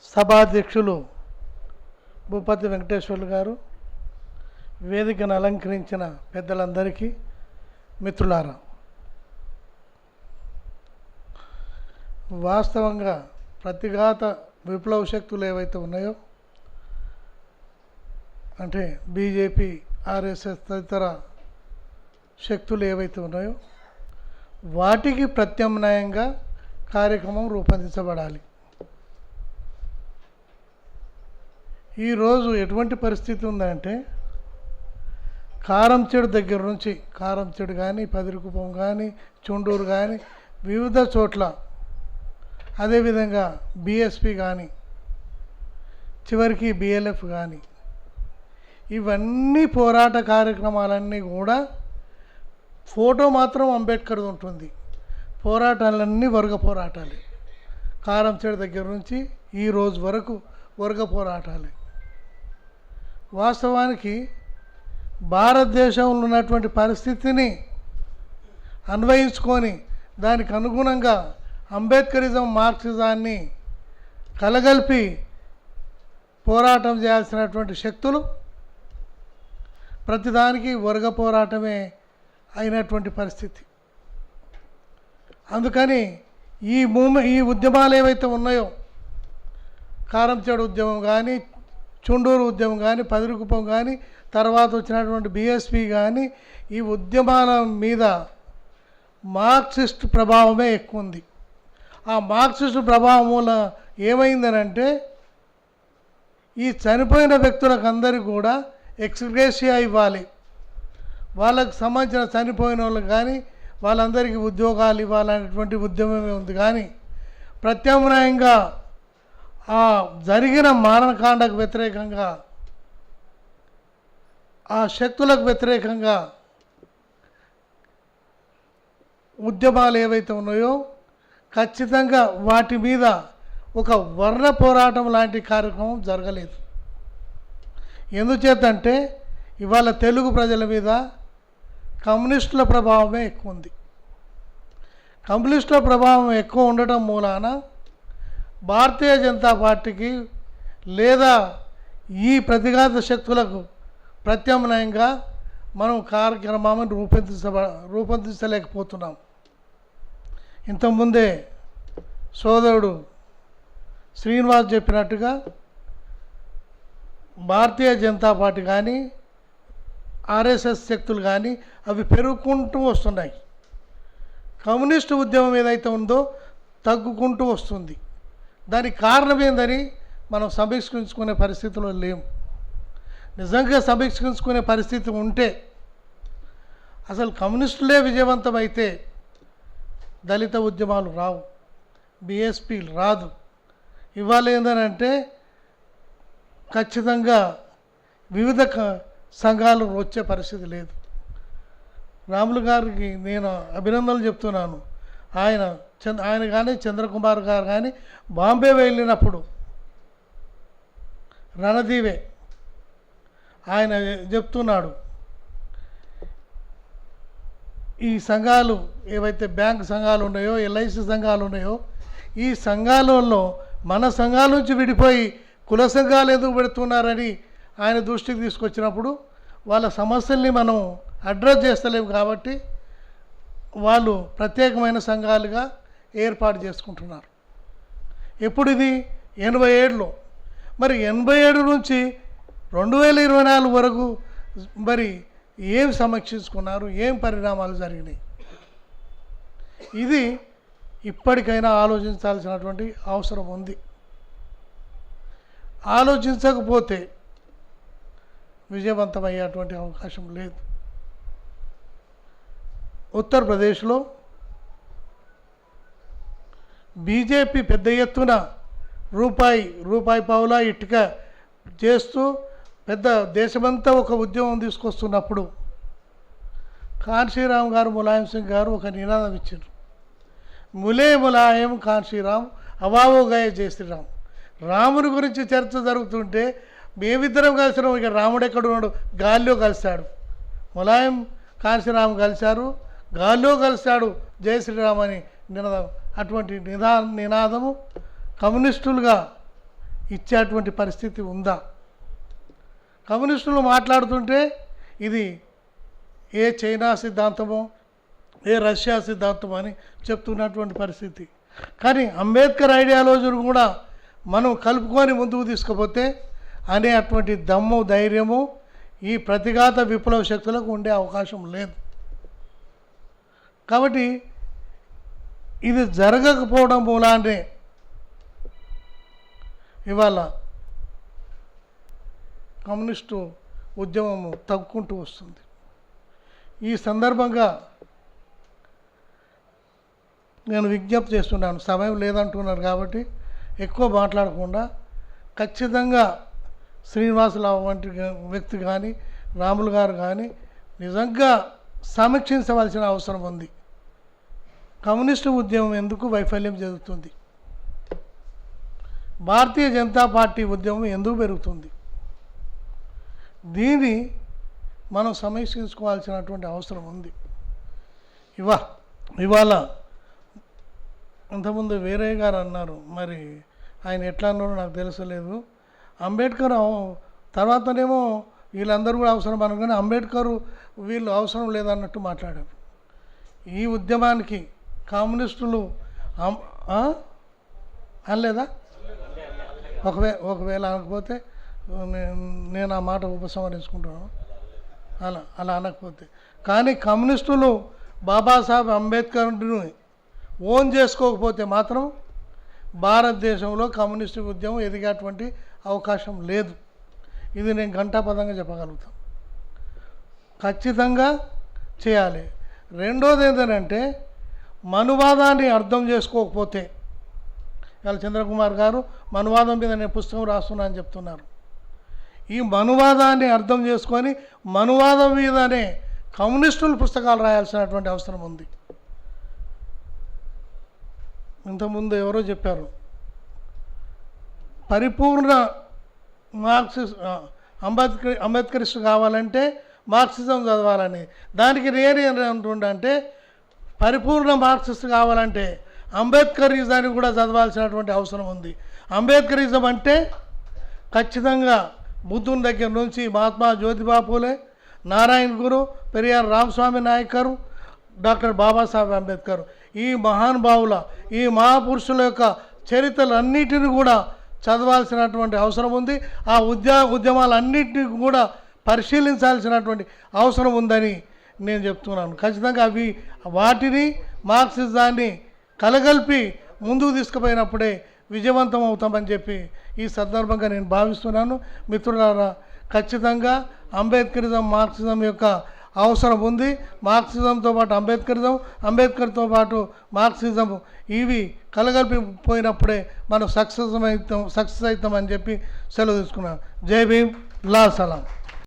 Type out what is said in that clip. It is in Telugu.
సభాధ్యక్షులు భూపతి వెంకటేశ్వర్లు గారు, వేదికను అలంకరించిన పెద్దలందరికీ, మిత్రులారా, వాస్తవంగా ప్రతిఘాత విప్లవ శక్తులు ఏవైతే ఉన్నాయో, అంటే బీజేపీ, ఆర్ఎస్ఎస్ తదితర శక్తులు ఏవైతే ఉన్నాయో వాటికి ప్రత్యామ్నాయంగా కార్యక్రమం రూపొందించబడాలి. ఈరోజు ఎటువంటి పరిస్థితి ఉందంటే, కారంచేడు దగ్గర నుంచి, కారంచేడు కానీ, పదిరికుప్పం కానీ, చుండూరు కానీ, వివిధ చోట్ల, అదేవిధంగా బీఎస్పీ కానీ, చివరికి బిఎల్ఎఫ్ కానీ, ఇవన్నీ పోరాట కార్యక్రమాలన్నీ కూడా ఫోటో మాత్రం అంబేద్కర్ ఉంటుంది. పోరాటాలన్నీ వర్గ పోరాటాలే. కారంచేడు దగ్గర నుంచి ఈ రోజు వరకు వర్గ పోరాటాలే. వాస్తవానికి భారతదేశంలో ఉన్నటువంటి పరిస్థితిని అన్వయించుకొని దానికి అనుగుణంగా అంబేద్కరిజం, మార్క్సిజాన్ని కలగలిపి పోరాటం చేయాల్సినటువంటి శక్తులు ప్రతిదానికి వర్గ పోరాటమే అయినటువంటి పరిస్థితి. అందుకని ఈ ఉద్యమాలు ఏవైతే ఉన్నాయో, కారంచేడు ఉద్యమం కానీ, చుండూరు ఉద్యమం కానీ, పదిరికుప్పం కానీ, తర్వాత వచ్చినటువంటి బీఎస్పీ కానీ, ఈ ఉద్యమాల మీద మార్క్సిస్ట్ ప్రభావమే ఎక్కువ ఉంది. ఆ మార్క్సిస్ట్ ప్రభావం వల్ల ఏమైందనంటే, ఈ చనిపోయిన వ్యక్తులకు అందరికీ కూడా ఎక్స్గ్రేషియా ఇవ్వాలి, వాళ్ళకు సంబంధించిన చనిపోయిన వాళ్ళకి కానీ వాళ్ళందరికీ ఉద్యోగాలు ఇవ్వాలనేటువంటి ఉద్యమమే ఉంది. కానీ ప్రత్యామ్నాయంగా ఆ జరిగిన మారణకాండకు వ్యతిరేకంగా, ఆ శక్తులకు వ్యతిరేకంగా ఉద్యమాలు ఏవైతే ఉన్నాయో ఖచ్చితంగా వాటి మీద ఒక వర్ణ పోరాటం లాంటి కార్యక్రమం జరగలేదు. ఎందుచేతంటే ఇవాళ తెలుగు ప్రజల మీద కమ్యూనిస్టుల ప్రభావమే ఎక్కువ ఉంది. కమ్యూనిస్టుల ప్రభావం ఎక్కువ ఉండటం మూలాన భారతీయ జనతా పార్టీకి లేదా ఈ ప్రతిఘాత శక్తులకు ప్రత్యామ్నాయంగా మనం కార్యక్రమాన్ని రూపొందించలేకపోతున్నాం. ఇంతకుముందే సోదరుడు శ్రీనివాస్ చెప్పినట్టుగా భారతీయ జనతా పార్టీ కానీ, ఆర్ఎస్ఎస్ శక్తులు కానీ అవి పెరుగుకుంటూ వస్తున్నాయి. కమ్యూనిస్టు ఉద్యమం ఏదైతే ఉందో తగ్గుకుంటూ వస్తుంది. దానికి కారణం ఏందని మనం సమీక్షించుకునే పరిస్థితిలో లేము. నిజంగా సమీక్షించుకునే పరిస్థితి ఉంటే అసలు కమ్యూనిస్టులే విజయవంతమైతే దళిత ఉద్యమాలు రావు, బీఎస్పీలు రాదు. ఇవాళ ఏంటంటే ఖచ్చితంగా వివిధ సంఘాలు వచ్చే పరిస్థితి లేదు. రాములు గారికి నేను అభినందనలు చెప్తున్నాను. ఆయన కానీ, చంద్రకుమార్ గారు కానీ బాంబే వెళ్ళినప్పుడు రణదీవే ఆయన చెప్తున్నాడు, ఈ సంఘాలు ఏవైతే బ్యాంక్ సంఘాలు ఉన్నాయో, ఎల్ఐసి సంఘాలు ఉన్నాయో, ఈ సంఘాలలో మన సంఘాల నుంచి విడిపోయి కుల సంఘాలు ఎందుకు పెడుతున్నారని ఆయన దృష్టికి తీసుకొచ్చినప్పుడు వాళ్ళ సమస్యల్ని మనం అడ్రస్ చేస్తలేము కాబట్టి వాళ్ళు ప్రత్యేకమైన సంఘాలుగా ఏర్పాటు చేసుకుంటున్నారు. ఎప్పుడు ఇది 87లో. మరి 87 నుంచి 2024 వరకు మరి ఏం సమీక్షించుకున్నారు, ఏం పరిణామాలు జరిగినాయి? ఇది ఇప్పటికైనా ఆలోచించాల్సినటువంటి అవసరం ఉంది. ఆలోచించకపోతే విజయవంతమయ్యేటువంటి అవకాశం లేదు. ఉత్తరప్రదేశ్లో బీజేపీ పెద్ద ఎత్తున రూపాయి పావులా ఇటుక చేస్తూ పెద్ద దేశమంతా ఒక ఉద్యమం తీసుకొస్తున్నప్పుడు కాన్షీరామ్ గారు, ములాయం సింగ్ గారు ఒక నినాదం ఇచ్చారు. ములే ములాయం కాన్షీరామ్, అవావో గయే జై శ్రీరామ్. రాముని గురించి చర్చ జరుగుతుంటే మేమిద్దరం కలిసినాం, ఇక రాముడు ఎక్కడున్నాడు, గాల్లో కలిశాడు. ములాయం కాన్షీరామ్ కలిశారు, గాల్లో కలిశాడు జై శ్రీరామ్ అని నినాదం. అటువంటి నినాదము కమ్యూనిస్టులుగా ఇచ్చేటువంటి పరిస్థితి ఉందా? కమ్యూనిస్టులు మాట్లాడుతుంటే ఇది ఏ చైనా సిద్ధాంతమో ఏ రష్యా సిద్ధాంతం అని చెప్తున్నటువంటి పరిస్థితి. కానీ అంబేద్కర్ ఐడియాలజీని కూడా మనం కలుపుకొని ముందుకు తీసుకుపోతే అనేటువంటి దమ్ము ధైర్యము ఈ ప్రతిఘాత విప్లవ శక్తులకు ఉండే అవకాశం లేదు. కాబట్టి ఇది జరగకపోవడం మూలానే ఇవాళ కమ్యూనిస్టు ఉద్యమము తగ్గుకుంటూ వస్తుంది. ఈ సందర్భంగా నేను విజ్ఞప్తి చేస్తున్నాను, సమయం లేదంటున్నారు కాబట్టి ఎక్కువ మాట్లాడకుండా ఖచ్చితంగా శ్రీనివాసరావు వంటి వ్యక్తి కానీ రాములు గారు కానీ నిజంగా సమీక్షించవలసిన అవసరం ఉంది. కమ్యూనిస్టు ఉద్యమం ఎందుకు వైఫల్యం చెందుతుంది? భారతీయ జనతా పార్టీ ఉద్యమం ఎందుకు పెరుగుతుంది? దీన్ని మనం సమీక్షించుకోవాల్సినటువంటి అవసరం ఉంది. ఇవాళ ఇంతకుముందు వేరే గారు అన్నారు, మరి ఆయన ఎట్లా అన్నారో నాకు తెలుసలేదు. అంబేద్కర్ తర్వాతనేమో వీళ్ళందరూ కూడా అవసరం అనుకుని అంబేద్కర్ వీళ్ళు అవసరం లేదన్నట్టు మాట్లాడారు. ఈ ఉద్యమానికి కమ్యూనిస్టులు అనలేదా? ఒకవేళ అనకపోతే నేను ఆ మాట ఉపసంహరించుకుంటున్నాను. అలా అనకపోతే కానీ కమ్యూనిస్టులు బాబాసాహెబ్ అంబేద్కర్ని ఓన్ చేసుకోకపోతే మాత్రం భారతదేశంలో కమ్యూనిస్టు ఉద్యమం ఎదిగేటువంటి అవకాశం లేదు. ఇది నేను ఘంటాపదంగా చెప్పగలుగుతాను. ఖచ్చితంగా చేయాలి. రెండోది ఏంటంటే మనువాదాన్ని అర్థం చేసుకోకపోతే, ఇవాళ చంద్రకుమార్ గారు మనువాదం మీద నేను పుస్తకం రాస్తున్నా అని చెప్తున్నారు. ఈ మనువాదాన్ని అర్థం చేసుకొని మనువాదం మీదనే కమ్యూనిస్టులు పుస్తకాలు రాయాల్సినటువంటి అవసరం ఉంది. ఇంతకుముందు ఎవరో చెప్పారు, పరిపూర్ణ అంబేద్కరిస్ట్ కావాలంటే మార్క్సిజం చదవాలని. దానికి నేను ఏమంటుండే, పరిపూర్ణ మార్క్సిస్ట్ కావాలంటే అంబేద్కరిజాన్ని కూడా చదవాల్సినటువంటి అవసరం ఉంది. అంబేద్కరిజం అంటే ఖచ్చితంగా బుద్ధుని దగ్గర నుంచి మహాత్మా జ్యోతిబా పూలే, నారాయణ గురు, పెరియార్ రామస్వామి నాయకర్, డాక్టర్ బాబాసాహెబ్ అంబేద్కర్, ఈ మహానుభావుల ఈ మహాపురుషుల యొక్క చరిత్రలన్నిటిని కూడా చదవాల్సినటువంటి అవసరం ఉంది. ఆ ఉద్యమాలన్నింటినీ కూడా పరిశీలించాల్సినటువంటి అవసరం ఉందని నేను చెప్తున్నాను. ఖచ్చితంగా వాటిని మార్క్సిజాన్ని కలగలిపి ముందుకు తీసుకుపోయినప్పుడే విజయవంతం అవుతామని చెప్పి ఈ సందర్భంగా నేను భావిస్తున్నాను. మిత్రులారా, ఖచ్చితంగా అంబేద్కరిజం మార్క్సిజం యొక్క అవసరం ఉంది. మార్క్సిజంతో పాటు అంబేద్కర్తో పాటు మార్క్సిజం ఇవి కలగలిపిపోయినప్పుడే మనం సక్సెస్ అవుతామని చెప్పి సెలవు తీసుకున్నాను. జై భీమ్, లా సలాం.